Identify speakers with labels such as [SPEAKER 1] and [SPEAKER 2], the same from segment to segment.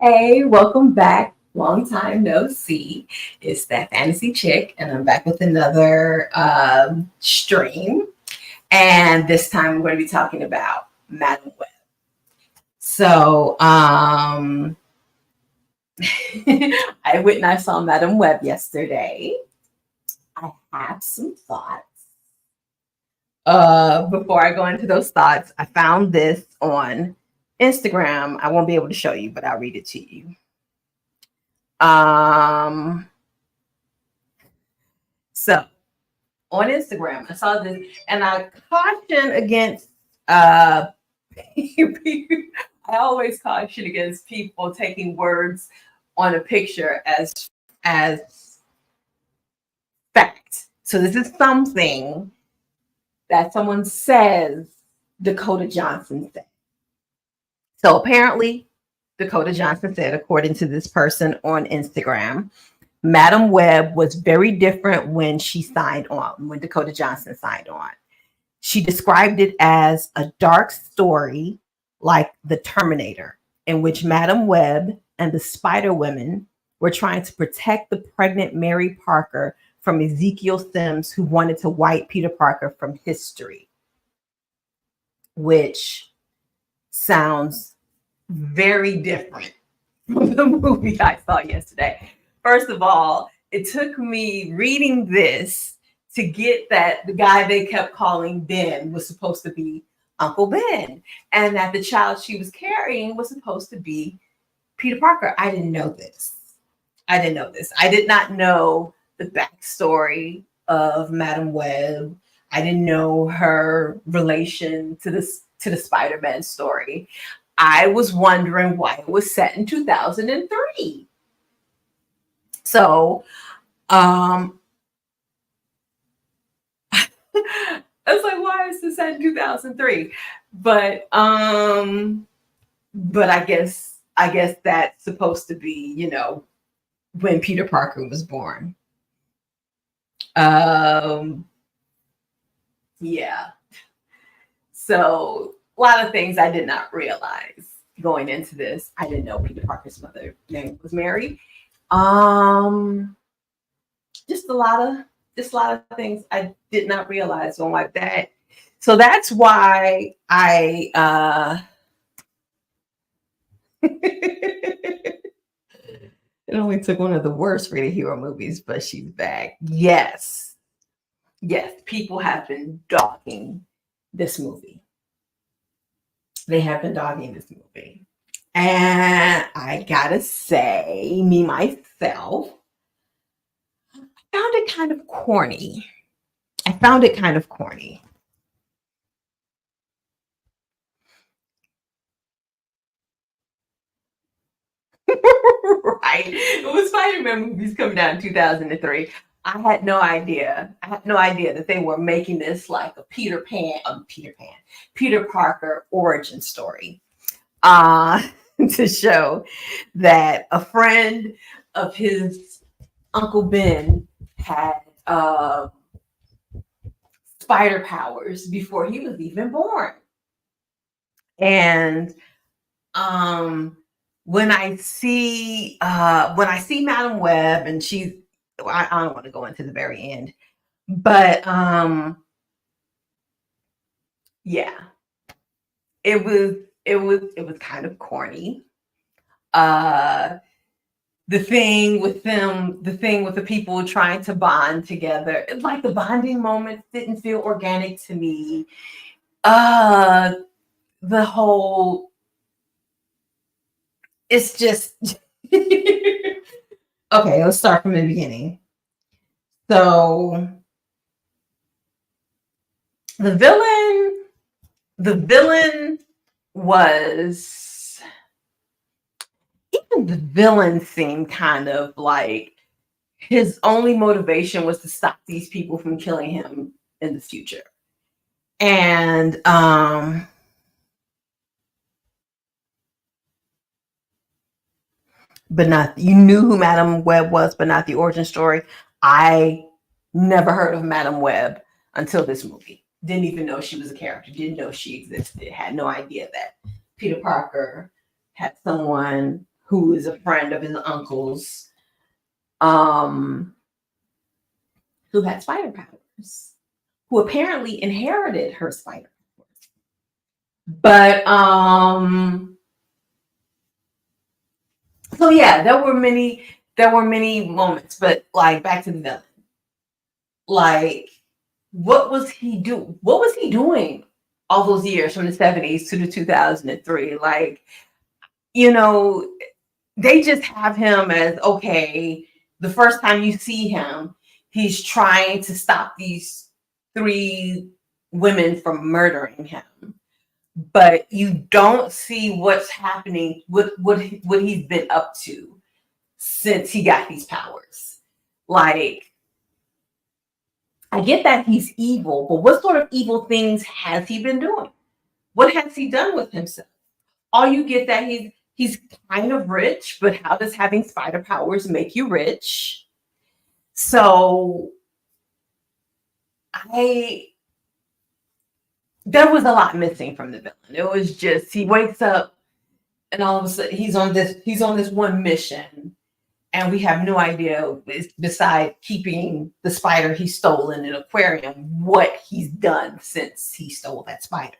[SPEAKER 1] Hey, welcome back. Long time no see. It's that fantasy chick, and I'm back with another stream. And this time we're going to be talking about Madam Web. So, I saw Madam Web yesterday. I have some thoughts. Before I go into those thoughts, I found this on Instagram. I won't be able to show you, but I'll read it to you. Um, so on Instagram. I saw this, and I caution against. Uh, I always caution against people taking words on a picture as fact. So this is something that someone says Dakota Johnson said. So apparently, Dakota Johnson said, according to this person on Instagram, Madam Web was very different when she signed on, when Dakota Johnson signed on. She described it as a dark story like The Terminator, in which Madam Web and the Spider Women were trying to protect the pregnant Mary Parker from Ezekiel Sims, who wanted to wipe Peter Parker from history, which sounds very different from the movie I saw yesterday. First of all, it took me reading this to get that the guy they kept calling Ben was supposed to be Uncle Ben, and that the child she was carrying was supposed to be Peter Parker. I didn't know this. I did not know the backstory of Madam Web. I didn't know her relation to the Spider-Man story. I was wondering why it was set in 2003. So, I was like, why is this set in 2003? But I guess that's supposed to be, when Peter Parker was born. Um, yeah. So a lot of things I did not realize going into this. I didn't know Peter Parker's mother name was Mary. Um, just a lot of things I did not realize on like that. So that's why it only took one of the worst rated hero movies, but she's back. Yes. Yes, people have been dogging this movie. They have been dogging this movie. And I gotta say, me myself, found it kind of corny. I found it kind of corny. Right. It was Spider-Man movies coming out in 2003. I had no idea. I had no idea that they were making this like a Peter Parker origin story. Uh, to show that a friend of his, Uncle Ben, had spider powers before he was even born. And um when I see Madam Web, and I don't want to go into the very end, but yeah, it was kind of corny. Uh the thing with the people trying to bond together, it's like the bonding moments didn't feel organic to me. Uh the whole it's just okay, let's start from the beginning. So the villain the villain was even the villain seemed kind of like his only motivation was to stop these people from killing him in the future. And but not, you knew who Madam Web was, but not the origin story. I never heard of Madam Web until this movie. Didn't even know she was a character. Didn't know she existed. Had no idea that Peter Parker had someone who is a friend of his uncle's, um, who had spider powers, who apparently inherited her spider powers. But so yeah, there were many moments, but like back to the villain. Like, what was he doing all those years from the 70s to the 2003? Like, you know, they just have him as okay, the first time you see him, he's trying to stop these three women from murdering him. But you don't see what's happening with what he's been up to since he got these powers. Like, I get that he's evil, but what sort of evil things has he been doing? What has he done with himself? All you get that he's kind of rich, but how does having spider powers make you rich? So I there was a lot missing from the villain. It was just he wakes up and all of a sudden he's on this one mission, and we have no idea beside keeping the spider he stole in an aquarium what he's done since he stole that spider.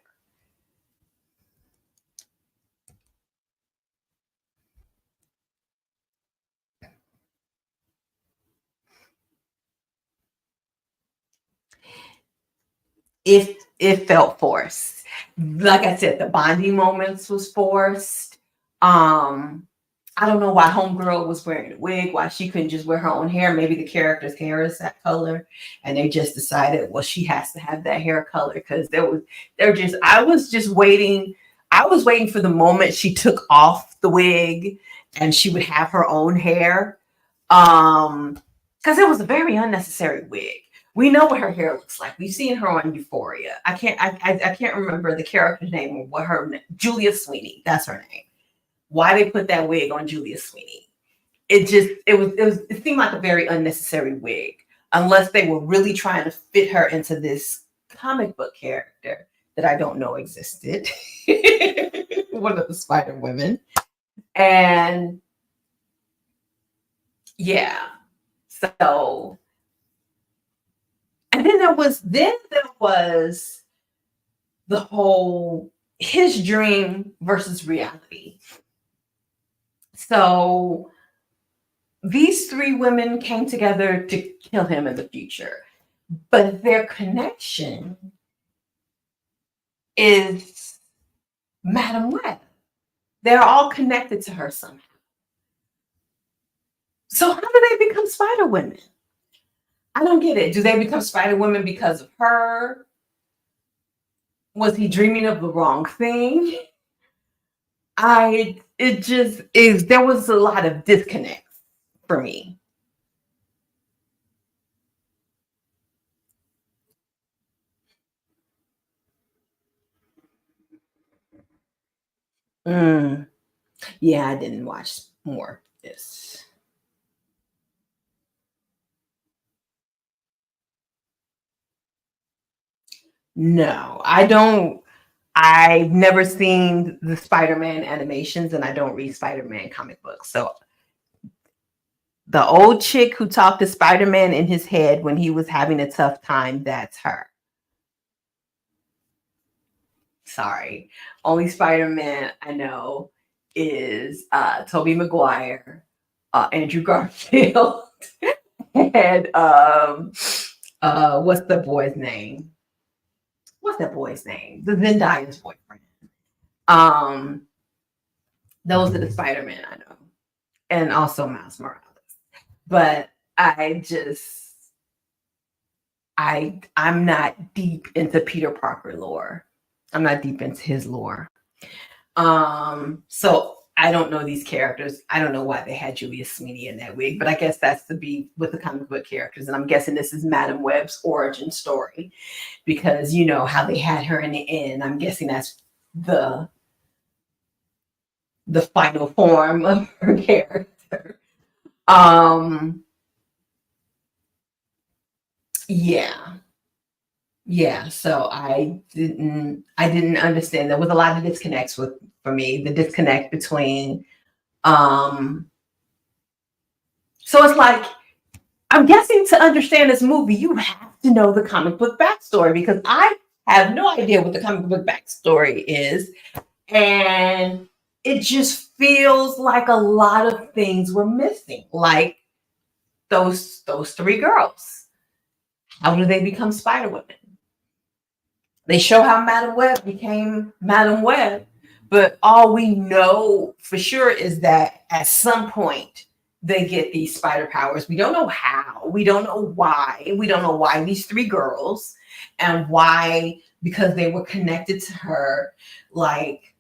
[SPEAKER 1] It felt forced. Like I said, the bonding moments was forced. Um, I don't know why Homegirl was wearing a wig, why she couldn't just wear her own hair. Maybe the character's hair is that color, and they just decided, well, she has to have that hair color because they're just. I was waiting for the moment she took off the wig and she would have her own hair. Because it was a very unnecessary wig. We know what her hair looks like. We've seen her on Euphoria. I can't remember the character's name or what Julia Sweeney. That's her name. Why they put that wig on Julia Sweeney? It seemed like a very unnecessary wig, unless they were really trying to fit her into this comic book character that I don't know existed. One of the Spider Women. And yeah. So and then there was the whole his dream versus reality. So these three women came together to kill him in the future, but their connection is Madam Web. They're all connected to her somehow. So how do they become Spider Women? I don't get it. Do they become Spider Women because of her? Was he dreaming of the wrong thing? It just is. There was a lot of disconnect for me. Mm, yeah, I didn't watch more of this. No, I don't. I've never seen the Spider-Man animations and I don't read Spider-Man comic books. So the old chick who talked to Spider-Man in his head when he was having a tough time, that's her. Sorry. Only Spider-Man I know is Tobey Maguire, Andrew Garfield, and what's the boy's name? What's that boy's name? The Zendaya's boyfriend. Um, those are the Spider-Man I know, and also Miles Morales. But I'm not deep into Peter Parker lore. I'm not deep into his lore. So I don't know these characters. I don't know why they had Julia Sweeney in that wig, but I guess that's to be with the comic book characters. And I'm guessing this is Madam Web's origin story because you know how they had her in the end. I'm guessing that's the the final form of her character. Um, yeah, yeah. So I didn't understand. There was a lot of disconnects with for me. The disconnect between Um, so it's like, I'm guessing to understand this movie, you have to know the comic book backstory because I have no idea what the comic book backstory is. And it just feels like a lot of things were missing. Like those three girls. How do they become Spider Women? They show how Madam Web became Madam Web, but all we know for sure is that at some point they get these spider powers. We don't know how. We don't know why. We don't know why these three girls and why, because they were connected to her. Like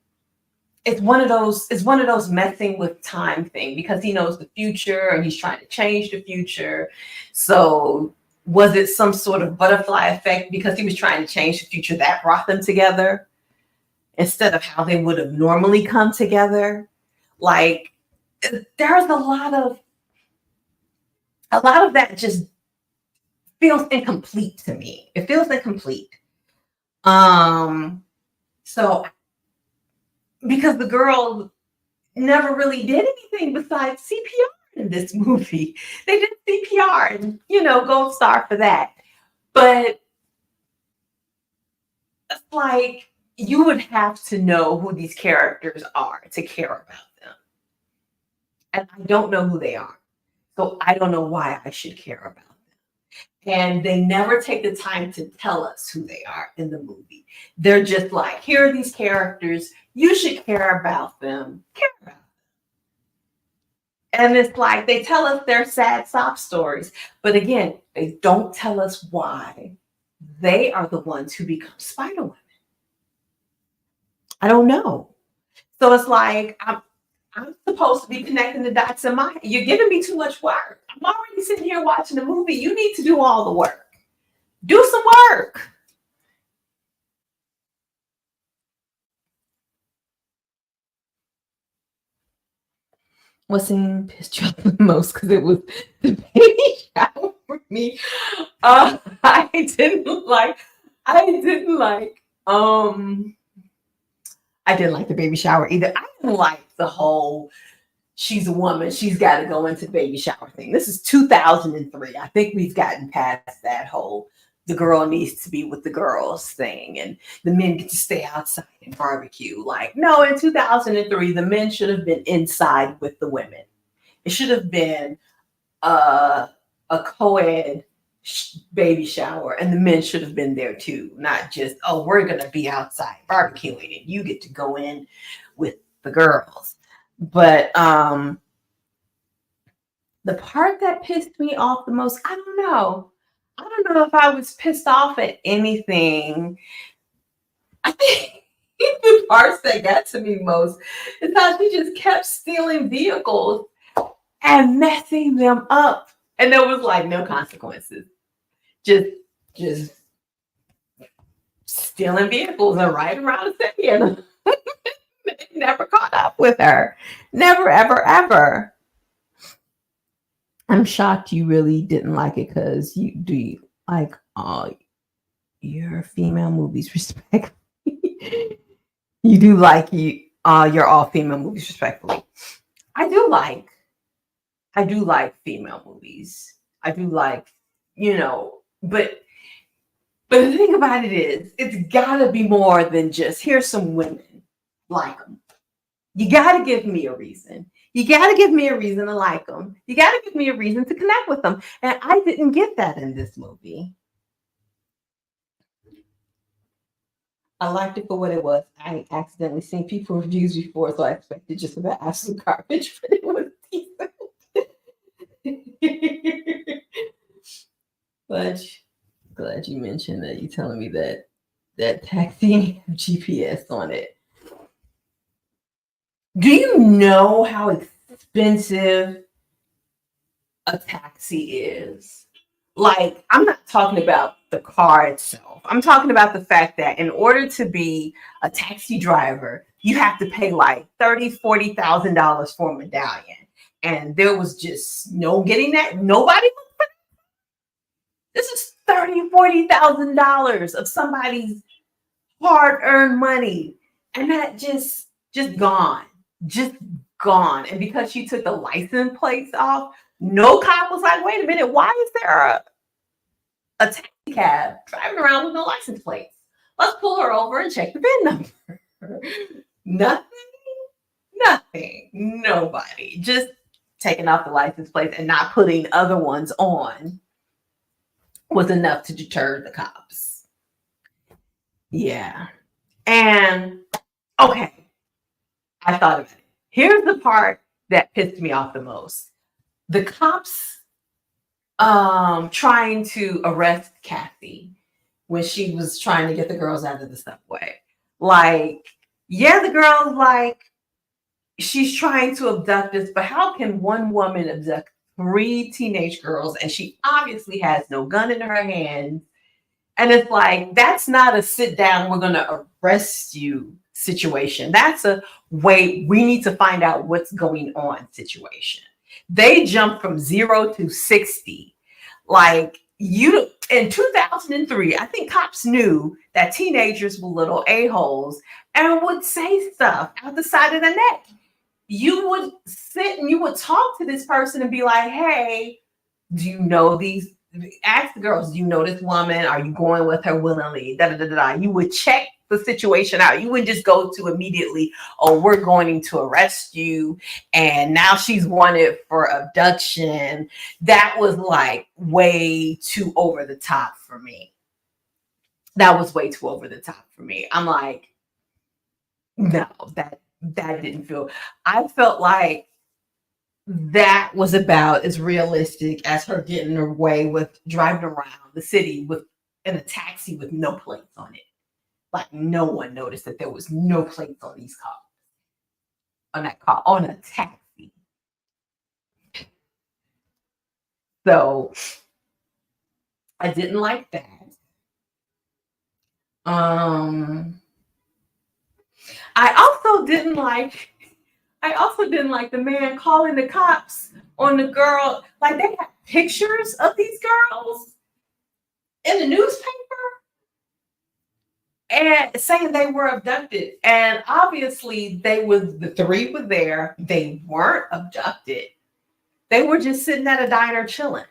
[SPEAKER 1] it's one of those messing with time thing because he knows the future and he's trying to change the future. So was it some sort of butterfly effect because he was trying to change the future that brought them together instead of how they would have normally come together? Like there's a lot of that just feels incomplete to me. It feels incomplete. So because the girl never really did anything besides CPR in this movie. They did CPR and, gold star for that. But it's like you would have to know who these characters are to care about them. And I don't know who they are. So I don't know why I should care about them. And they never take the time to tell us who they are in the movie. They're just like, here are these characters. You should care about them. Care about them. And it's like they tell us their sad sob stories. But again, they don't tell us why they are the ones who become Spider Women. I don't know. So it's like I'm supposed to be connecting the dots in my head. You're giving me too much work. I'm already sitting here watching the movie. You need to do all the work. Do some work. What scene pissed you off the most? Because it was the baby shower for me. I didn't like. I didn't like. I didn't like the baby shower either. I didn't like the whole she's a woman, she's got to go into the baby shower thing. This is 2003. I think we've gotten past that whole the girl needs to be with the girls thing and the men get to stay outside and barbecue. Like, no, in 2003, the men should have been inside with the women. It should have been a co-ed baby shower and the men should have been there too, not just, oh, we're going to be outside barbecuing and you get to go in with the girls. But the part that pissed me off the most, I don't know. I don't know if I was pissed off at anything. I think the parts that got to me most is how she just kept stealing vehicles and messing them up. And there was like no consequences. Just stealing vehicles and riding around the city and never caught up with her. Never, ever, ever. I'm shocked you really didn't like it because you like all your female movies respectfully. You do like your all female movies respectfully. I do like female movies. I do like, but the thing about it is it's gotta be more than just here's some women like them. You gotta give me a reason. You got to give me a reason to like them. You got to give me a reason to connect with them. And I didn't get that in this movie. I liked it for what it was. I accidentally seen people reviews before, so I expected just about absolute garbage, but it was decent. Glad you mentioned that. You telling me that taxi GPS on it. Do you know how expensive a taxi is? Like, I'm not talking about the car itself. I'm talking about the fact that in order to be a taxi driver, you have to pay like $30,000-$40,000 for a medallion. And there was just no getting that. Nobody. This is $30,000-$40,000 of somebody's hard-earned money. And that just gone. Just gone. And because she took the license plates off, no cop was like, wait a minute, why is there a taxi cab driving around with no license plates? Let's pull her over and check the VIN number. Nothing, nothing, nobody. Just taking off the license plates and not putting other ones on was enough to deter the cops. Yeah. And okay, I thought of it. Here's the part that pissed me off the most. The cops trying to arrest Kathy when she was trying to get the girls out of the subway. Like, yeah, the girl's like, she's trying to abduct us, but how can one woman abduct 3 teenage girls and she obviously has no gun in her hand? And it's like, that's not a sit down, we're going to arrest you situation. That's a wait, we need to find out what's going on situation. They jumped from 0 to 60. Like, you in 2003, I think cops knew that teenagers were little a-holes and would say stuff out the side of the neck. You would sit and you would talk to this person and be like, hey, do you know these? Ask the girls, do you know this woman? Are you going with her willingly? Da, da, da, da. You would check the situation out. You wouldn't just go to immediately, oh, we're going to arrest you. And now she's wanted for abduction. That was like way too over the top for me. That was way too over the top for me. I'm like, no, that didn't feel, I felt like that was about as realistic as her getting away with driving around the city with in a taxi with no plates on it. Like, no one noticed that there was no plates on these cars, on that car, on a taxi. So I didn't like that. I also didn't like the man calling the cops on the girl. Like, they had pictures of these girls in the newspaper and saying they were abducted. And obviously the 3 were there. They weren't abducted. They were just sitting at a diner chilling.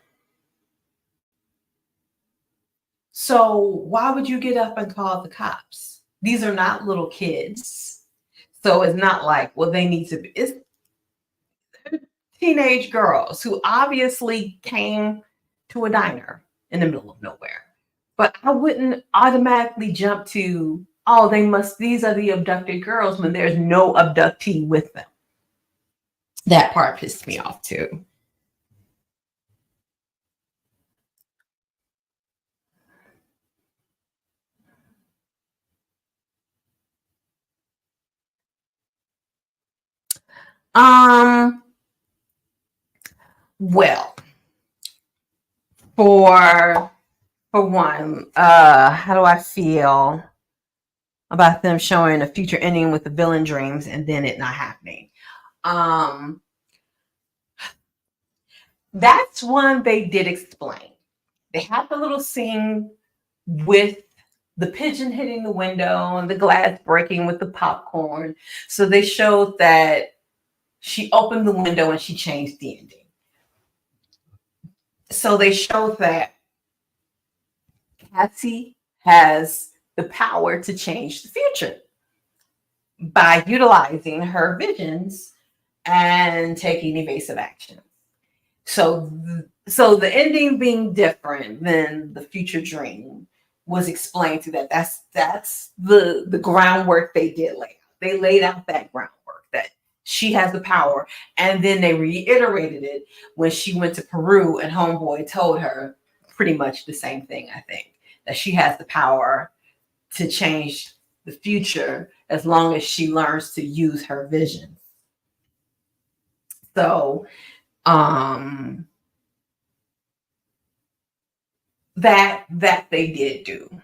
[SPEAKER 1] So why would you get up and call the cops? These are not little kids. So it's not like, well, they need to be. It's teenage girls who obviously came to a diner in the middle of nowhere. But I wouldn't automatically jump to, oh, these are the abducted girls when there's no abductee with them. That part pissed me off too. Well, for one, how do I feel about them showing a future ending with the villain dreams and then it not happening? That's one they did explain. They had the little scene with the pigeon hitting the window and the glass breaking with the popcorn. So they showed that she opened the window and she changed the ending. So they showed that Cassie has the power to change the future by utilizing her visions and taking evasive action. So the ending being different than the future dream was explained to that. That's the groundwork they did lay out. They laid out that groundwork that she has the power, and then they reiterated it when she went to Peru and Homeboy told her pretty much the same thing. I think that she has the power to change the future as long as she learns to use her vision. So that they did do.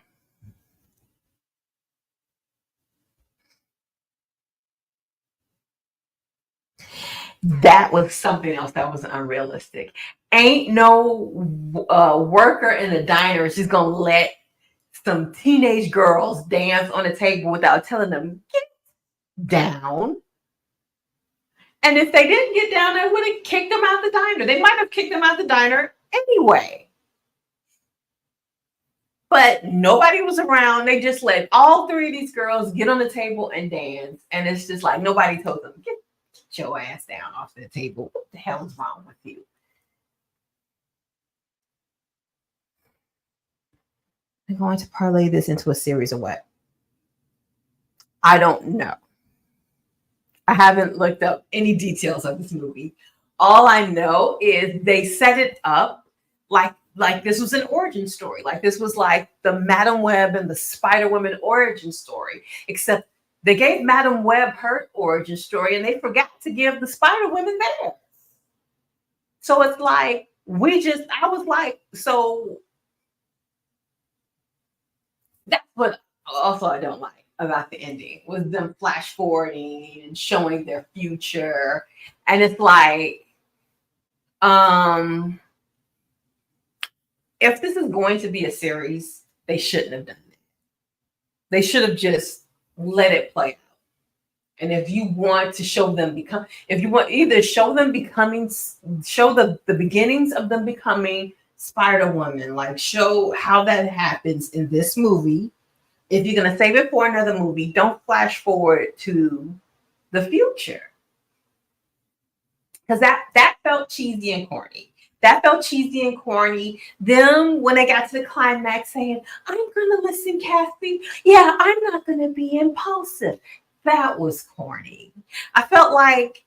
[SPEAKER 1] That was something else that was unrealistic. Ain't no worker in a diner is just gonna let some teenage girls dance on a table without telling them get down. And if they didn't get down, they would have kicked them out the diner. They might have kicked them out the diner anyway. But nobody was around. They just let all three of these girls get on the table and dance. And it's just like nobody told them, get your ass down off the table. What the hell is wrong with you? They're going to parlay this into a series of what? I don't know. I haven't looked up any details of this movie. All I know is they set it up like this was an origin story. Like this was like the Madam Web and the Spider Woman origin story, except they gave Madam Web her origin story and they forgot to give the Spider Woman theirs. So it's like I was like, so that's what also I don't like about the ending was them flash forwarding and showing their future. And it's like, if this is going to be a series, they shouldn't have done it. They should have just let it play out. And if you want to show them if you want either show them show the beginnings of them becoming Spider-Woman, like show how that happens in this movie. If you're going to save it for another movie, don't flash forward to the future. Because that felt cheesy and corny. That felt cheesy and corny. Them, when they got to the climax, saying, I'm going to listen, Kathy. Yeah, I'm not going to be impulsive. That was corny. I felt like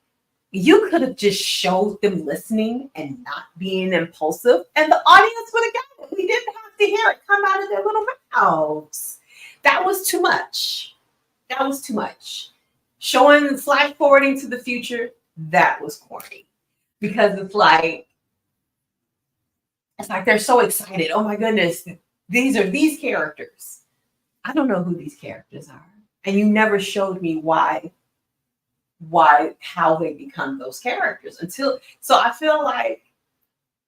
[SPEAKER 1] you could have just showed them listening and not being impulsive, and the audience would have got it. We didn't have to hear it come out of their little mouths. That was too much. That was too much. Showing flash forwarding to the future, that was corny. Because it's like they're so excited. Oh my goodness, these are these characters. I don't know who these characters are. And you never showed me how they become those characters so I feel like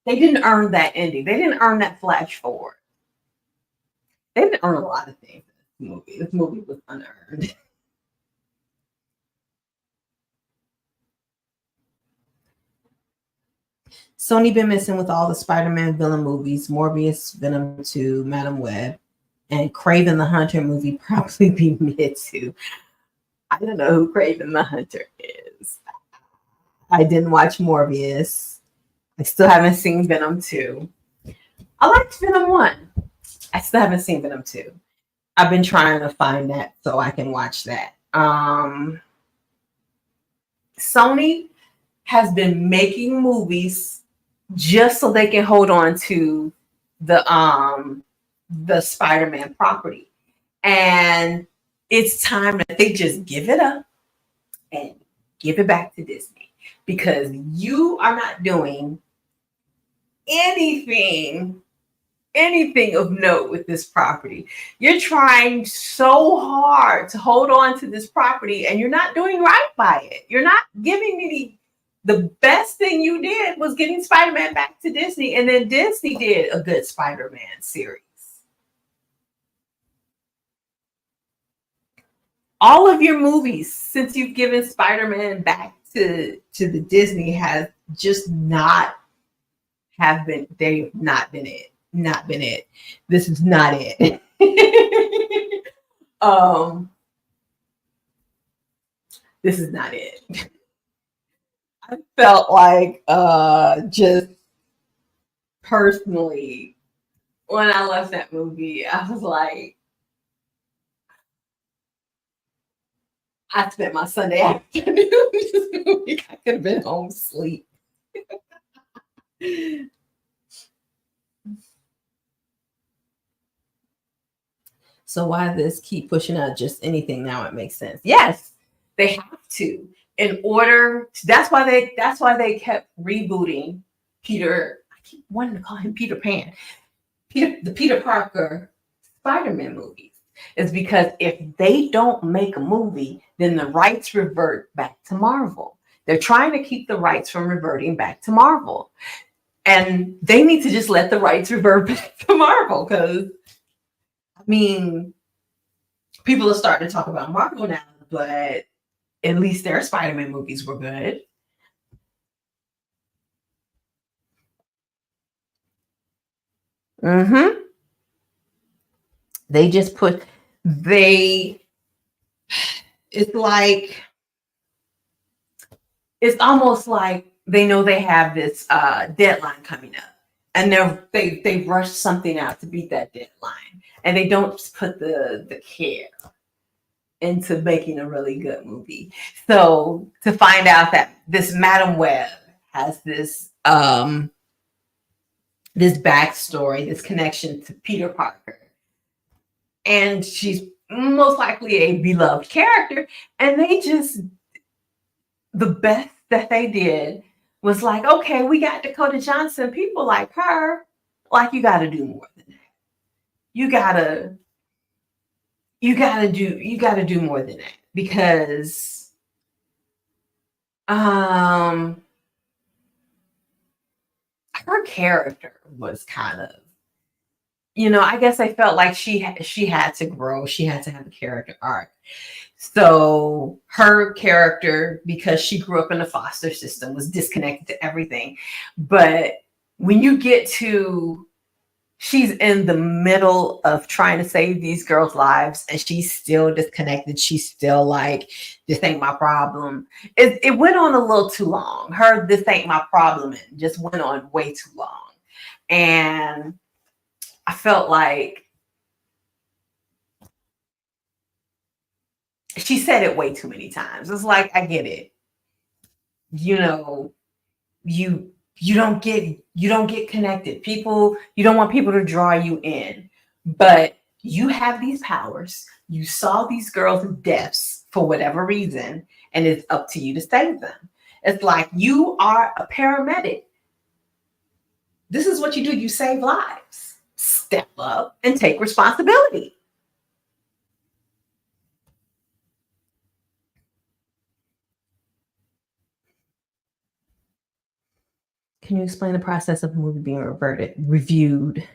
[SPEAKER 1] they didn't earn that ending. They didn't earn that flash forward. They didn't earn a lot of things in this movie. This movie was unearned. Sony been missing with all the Spider-Man villain movies, Morbius, Venom 2, Madam Web, and Kraven the Hunter movie probably be mid too. I don't know who Kraven the Hunter is. I didn't watch Morbius. I still haven't seen Venom 2. I liked Venom 1. I still haven't seen Venom 2. I've been trying to find that so I can watch that. Sony has been making movies just so they can hold on to the Spider-Man property. And it's time that they just give it up and give it back to Disney, because you are not doing anything of note with this property. You're trying so hard to hold on to this property and you're not doing right by it. You're not giving me the best thing you did was getting Spider-Man back to Disney, and then Disney did a good Spider-Man series. All of your movies since you've given Spider-Man back to the Disney has just not been it. Not been it. This is not it. This is not it. I felt like just personally, when I left that movie, I was like, I spent my Sunday afternoon with this movie. I could have been home asleep. So why this keep pushing out just anything now? It makes sense. Yes, they have to. In order to, that's why they kept rebooting Peter. I keep wanting to call him Peter Pan. The Peter Parker Spider-Man movies. Is because if they don't make a movie, then the rights revert back to Marvel. They're trying to keep the rights from reverting back to Marvel. And they need to just let the rights revert back to Marvel, because I mean, people are starting to talk about Marvel now, but at least their Spider-Man movies were good. Mm-hmm. They just put they. It's like it's almost like they know they have this deadline coming up, and they rush something out to beat that deadline, and they don't put the care into making a really good movie. So to find out that this Madam Web has this backstory, this connection to Peter Parker, and she's most likely a beloved character, and they just the best that they did was like, okay, we got Dakota Johnson. People like her, like you got to do more than that. You gotta, you gotta do more than that because, um, her character was kind of, I guess I felt like she had to grow. She had to have a character arc. So her character, because she grew up in a foster system, was disconnected to everything. But when you get to, she's in the middle of trying to save these girls' lives and she's still disconnected. She's still like, this ain't my problem. It went on a little too long. Her, this ain't my problem, and just went on way too long. And I felt like she said it way too many times. It's like, I get it. You know, you you don't get connected. People, you don't want people to draw you in. But you have these powers. You saw these girls' deaths for whatever reason, and it's up to you to save them. It's like you are a paramedic. This is what you do. You save lives. Step up and take responsibility. Can you explain the process of a movie being reviewed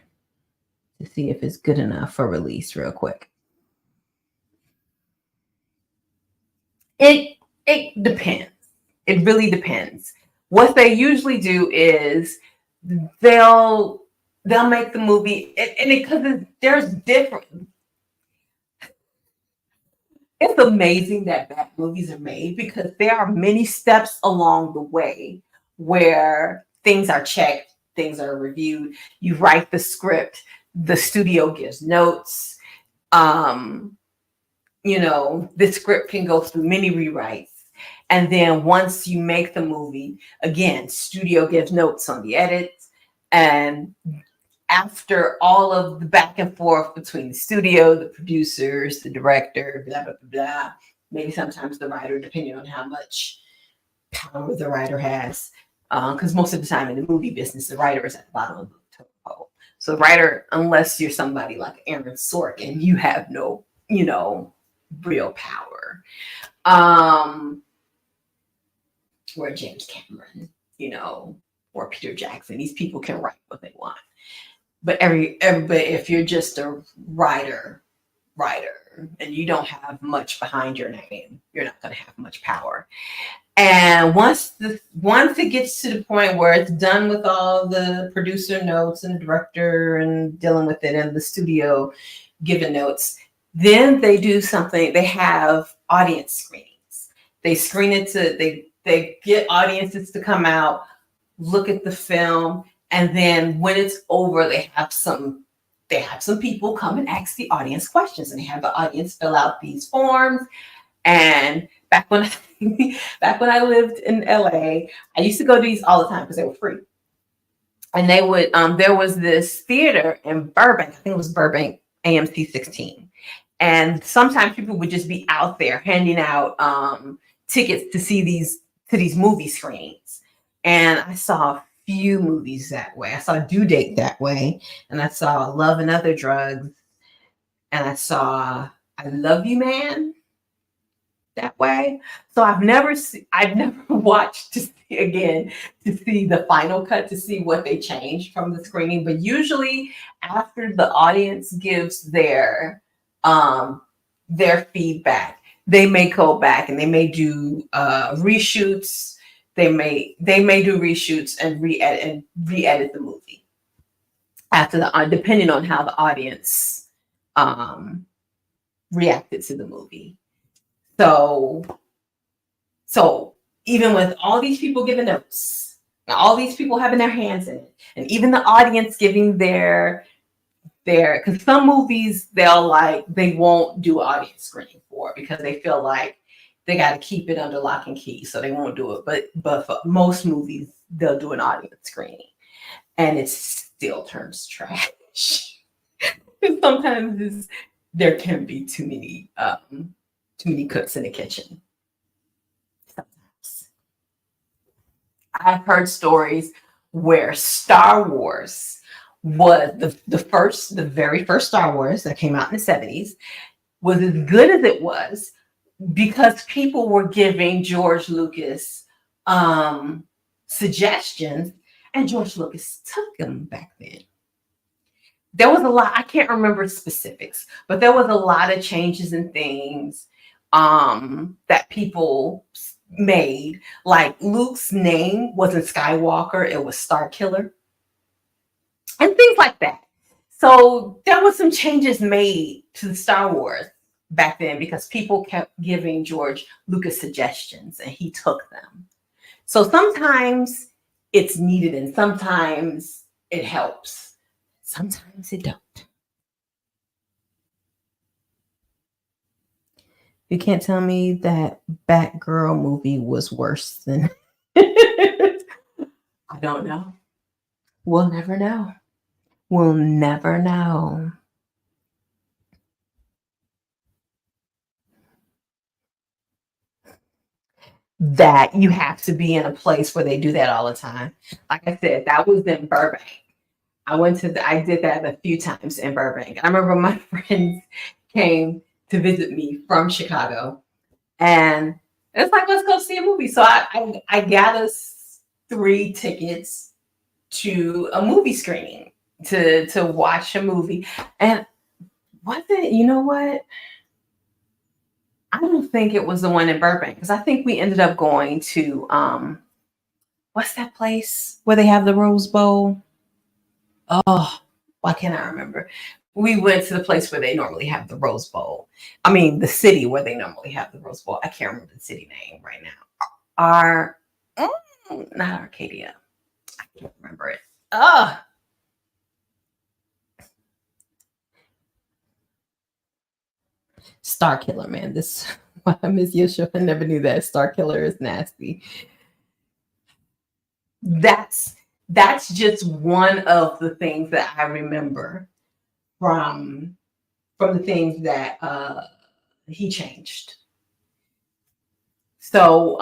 [SPEAKER 1] to see if it's good enough for release real quick? It depends. It really depends. What they usually do is they'll they'll make the movie, and because there's different. It's amazing that bad movies are made because there are many steps along the way where things are checked, things are reviewed. You write the script, the studio gives notes. Um, the script can go through many rewrites. And then once you make the movie, again, studio gives notes on the edits. And after all of the back and forth between the studio, the producers, the director, blah, blah, blah, blah, maybe sometimes the writer, depending on how much power the writer has. Because most of the time in the movie business, the writer is at the bottom of the totem pole. So the writer, unless you're somebody like Aaron Sorkin, you have no, real power. Or James Cameron, or Peter Jackson. These people can write what they want. But everybody, if you're just a writer, and you don't have much behind your name, you're not going to have much power. And once it gets to the point where it's done with all the producer notes and the director and dealing with it and the studio giving notes, then they do something. They have audience screenings. They screen it they get audiences to come out, look at the film, and then when it's over, they have some people come and ask the audience questions, and they have the audience fill out these forms. And back when I lived in LA, I used to go to these all the time because they were free. And they would there was this theater in Burbank, I think it was Burbank AMC 16. And sometimes people would just be out there handing out tickets to see these movie screenings. And I saw a few movies that way. I saw Due Date that way, and I saw Love and Other Drugs, and I saw I Love You Man that way. So I've never watched to see the final cut to see what they changed from the screening. But usually after the audience gives their feedback, they may go back and they may do reshoots. They may do reshoots and re-edit the movie. after the depending on how the audience um, reacted to the movie. So so even with all these people giving notes, all these people having their hands in it, and even the audience giving their because some movies they won't do audience screening for because they feel like they got to keep it under lock and key, so they won't do it. But for most movies, they'll do an audience screening, and it still turns trash. Sometimes there can be too many cooks in the kitchen. Sometimes I've heard stories where Star Wars was the very first Star Wars that came out in the 70s was as good as it was because people were giving George Lucas suggestions, and George Lucas took them back then. There was a lot, I can't remember specifics, but there was a lot of changes and things that people made. Like Luke's name wasn't Skywalker, it was Star Killer, and things like that. So there was some changes made to Star Wars back then because people kept giving George Lucas suggestions and he took them. So sometimes it's needed and sometimes it helps. Sometimes it don't. You can't tell me that Batgirl movie was worse than I don't know. We'll never know. We'll never know. That you have to be in a place where they do that all the time. Like I said, that was in Burbank. I did that a few times in Burbank. I remember my friends came to visit me from Chicago, and it's like, let's go see a movie. So I got us 3 tickets to a movie screening to watch a movie. And wasn't, you know what? I don't think it was the one in Burbank because I think we ended up going to what's that place where they have the Rose Bowl? Oh, why can't I remember? We went to the place where they normally have the Rose Bowl. I mean, the city where they normally have the Rose Bowl. I can't remember the city name right now. Our, not Arcadia. I can't remember it. Oh, Star Killer, man. This why Miss Yeshua never knew that Star Killer is nasty. That's that's just one of the things that I remember from the things that he changed. So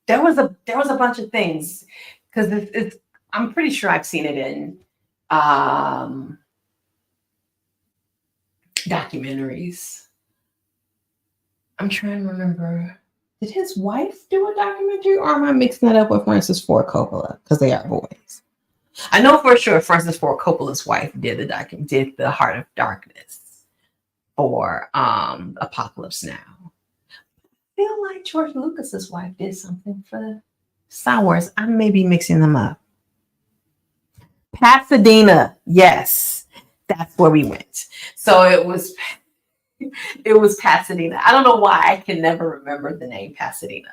[SPEAKER 1] there was a bunch of things because it's I'm pretty sure I've seen it in um, documentaries. I'm trying to remember. Did his wife do a documentary, or am I mixing that up with Francis Ford Coppola? Because they are boys. I know for sure Francis Ford Coppola's wife did the Heart of Darkness or Apocalypse Now. I feel like George Lucas's wife did something for Star Wars. I may be mixing them up. Pasadena, yes, that's where we went. So it was Pasadena. I don't know why I can never remember the name Pasadena,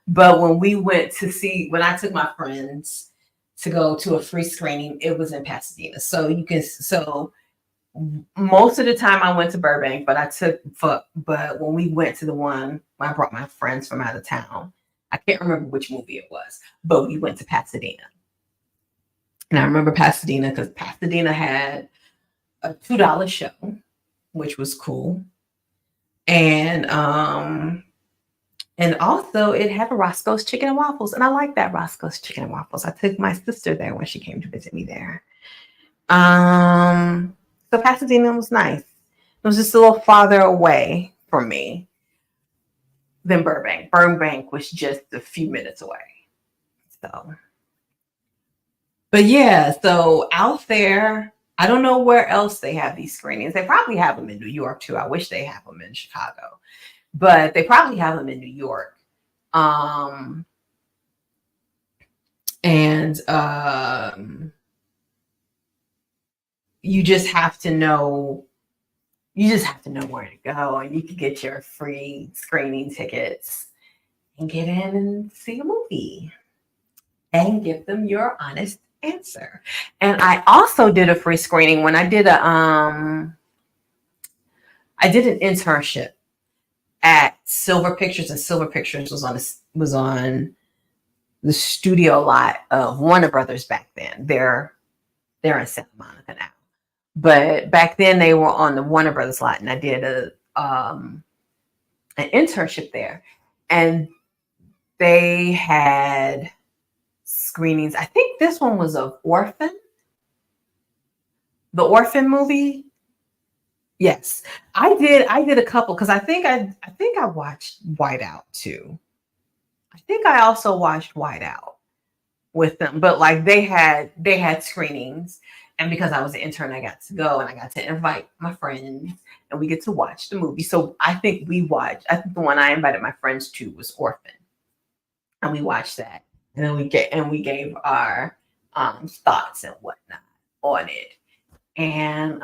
[SPEAKER 1] but when I took my friends to go to a free screening, it was in Pasadena. So most of the time I went to Burbank, but when we went to the one I brought my friends from out of town, I can't remember which movie it was, but we went to Pasadena. And I remember Pasadena because Pasadena had a $2 show, which was cool. And also it had a Roscoe's Chicken and Waffles. And I like that Roscoe's Chicken and Waffles. I took my sister there when she came to visit me there. So Pasadena was nice. It was just a little farther away from me than Burbank. Burbank was just a few minutes away. So, but yeah, so out there, I don't know where else they have these screenings. They probably have them in New York too. I wish they have them in Chicago, but they probably have them in New York. And you just have to know. You just have to know where to go, and you can get your free screening tickets and get in and see a movie and give them your honest answer. And I also did a free screening when I did an internship at Silver Pictures, and Silver Pictures was on the studio lot of Warner Brothers back then. They're in Santa Monica now, but back then they were on the Warner Brothers lot, and I did an internship there, and they had screenings. I think this one was of Orphan, the Orphan movie. Yes, I did a couple because I think I watched Whiteout too. I think I also watched Whiteout with them, but like they had screenings, and because I was an intern, I got to go and I got to invite my friends, and we get to watch the movie. So I think we watched. I think the one I invited my friends to was Orphan, and we watched that, and then we gave our thoughts and whatnot on it. And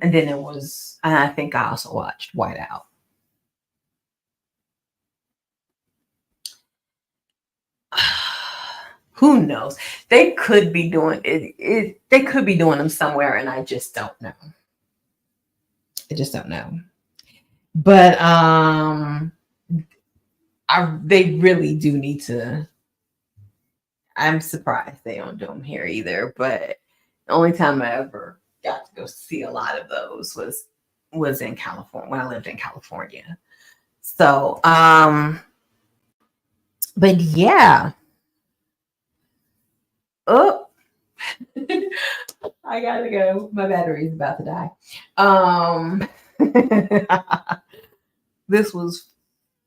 [SPEAKER 1] then it was, and I think I also watched Whiteout. Who knows? They could be doing it. They could be doing them somewhere, and I just don't know. I just don't know. But they really do need to. I'm surprised they don't do them here either. But the only time I ever got to go see a lot of those was in California when I lived in California. So, but yeah. Oh, I gotta go. My battery's about to die. This was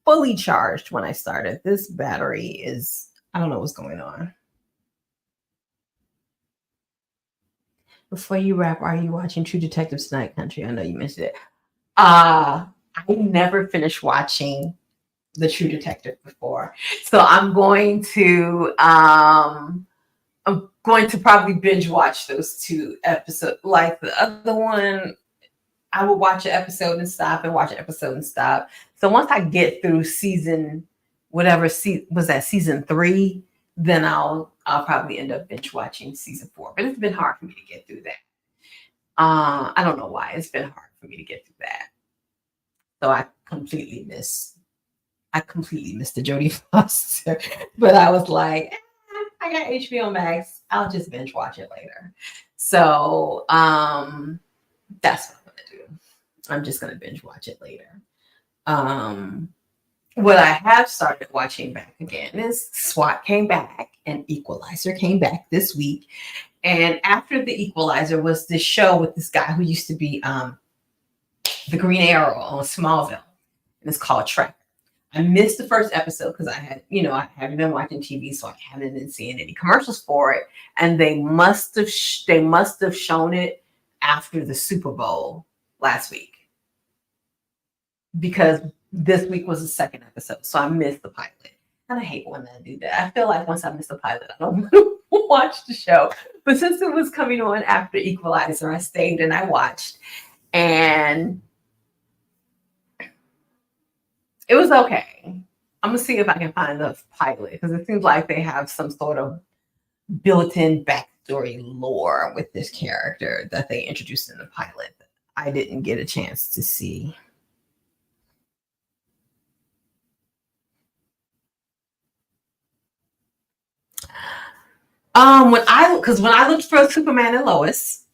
[SPEAKER 1] fully charged when I started. This battery is, I don't know what's going on. Before you wrap, are you watching True Detective tonight, Country? I know you missed it. I never finished watching The True Detective before. So I'm going to probably binge watch those two episodes. Like the other one, I would watch an episode and stop and watch an episode and stop. So once I get through season, whatever was that season 3, then I'll probably end up binge watching season 4. But it's been hard for me to get through that. I don't know why it's been hard for me to get through that. So I completely missed the Jodie Foster. But I was like, I got HBO Max. I'll just binge watch it later. So that's what I'm gonna do. I'm just gonna binge watch it later. What I have started watching back again is SWAT came back and Equalizer came back this week. And after the Equalizer was this show with this guy who used to be the Green Arrow on Smallville, and it's called Tracker. I missed the first episode because I haven't been watching TV, so I haven't been seeing any commercials for it. And they must have shown it after the Super Bowl last week, because this week was the second episode, so I missed the pilot. And I hate when I do that. I feel like once I miss the pilot, I don't want to watch the show. But since it was coming on after Equalizer, I stayed and I watched, and it was okay. I'm gonna see if I can find the pilot, because it seems like they have some sort of built-in backstory lore with this character that they introduced in the pilot that I didn't get a chance to see. When I looked for Superman and Lois,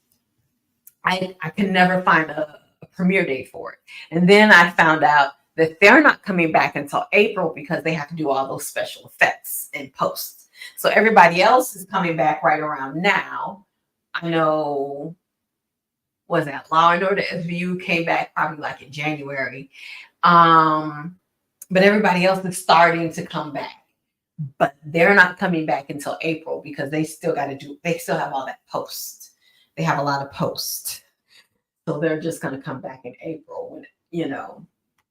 [SPEAKER 1] I could never find a premiere date for it. And then I found out that they're not coming back until April because they have to do all those special effects in post. So everybody else is coming back right around now. I know, was that Law and Order SVU came back probably like in January. But everybody else is starting to come back. But they're not coming back until April because they still have all that post. They have a lot of post. So they're just going to come back in April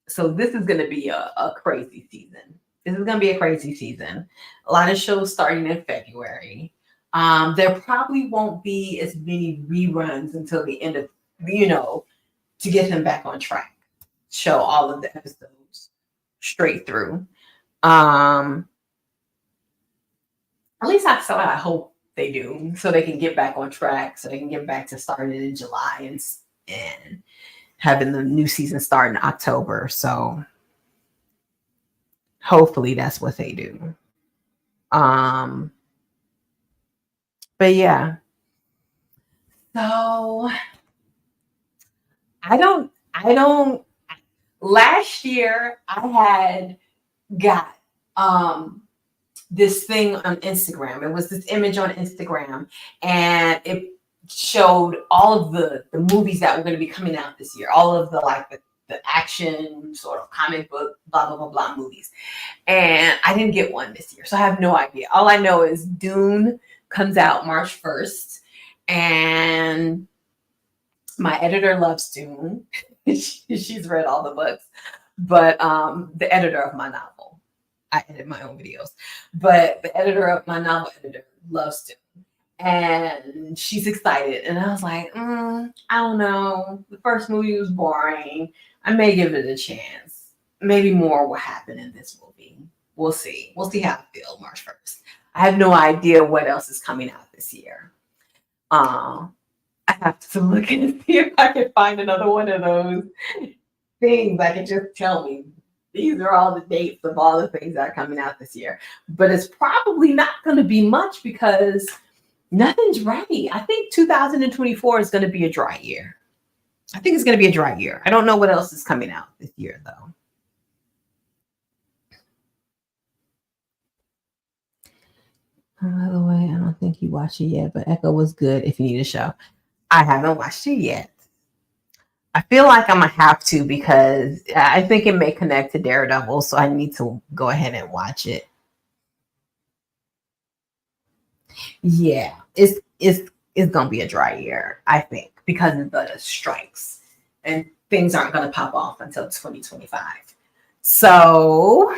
[SPEAKER 1] So this is going to be a crazy season. This is going to be a crazy season. A lot of shows starting in February. There probably won't be as many reruns until the end of, you know, to get him back on track. Show all of the episodes straight through. At least that's what I hope they do, so they can get back on track, so they can get back to starting in July and having the new season start in October. So hopefully that's what they do. But yeah. So I don't last year I had got this thing on Instagram. It was this image on Instagram, and it showed all of the movies that were going to be coming out this year, all of the action sort of comic book blah blah blah blah movies. And I didn't get one this year, so I have no idea. All I know is Dune comes out March 1st, and my editor loves Dune. She's read all the books, but the editor of my novel, I edit my own videos, but the editor of my novel editor loves Dune, and she's excited. And I was like, I don't know. The first movie was boring. I may give it a chance. Maybe more will happen in this movie. We'll see. We'll see how I feel March 1st. I have no idea what else is coming out this year. I have to look and see if I can find another one of those things that can just tell me these are all the dates of all the things that are coming out this year. But it's probably not going to be much because nothing's ready. I think 2024 is going to be a dry year. I think it's going to be a dry year. I don't know what else is coming out this year, though. By the way, I don't think you watched it yet, but Echo was good if you need a show. I haven't watched it yet. I feel like I'm gonna have to because I think it may connect to Daredevil, so I need to go ahead and watch it. Yeah, it's gonna be a dry year, I think, because of the strikes and things aren't gonna pop off until 2025. So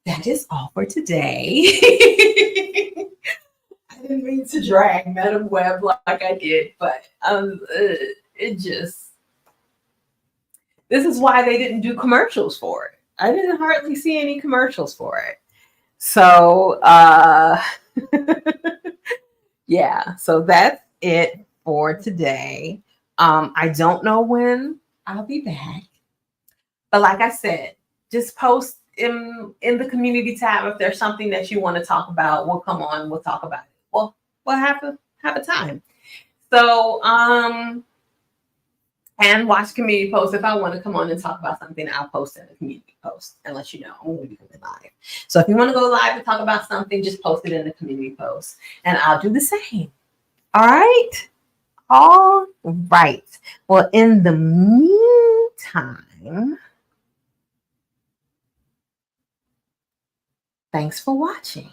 [SPEAKER 1] that is all for today. I didn't mean to drag Madam Web like I did, but it just, this is why they didn't do commercials for it. I didn't hardly see any commercials for it. So yeah, so that's it for today. I don't know when I'll be back, but like I said, just post in the community tab if there's something that you want to talk about. We'll come on, we'll talk about it. We'll have a time. So and watch community posts. If I want to come on and talk about something, I'll post in the community post and let you know I'm going to be coming live. So if you want to go live and talk about something, just post it in the community post and I'll do the same. All right. All right. Well, in the meantime, thanks for watching.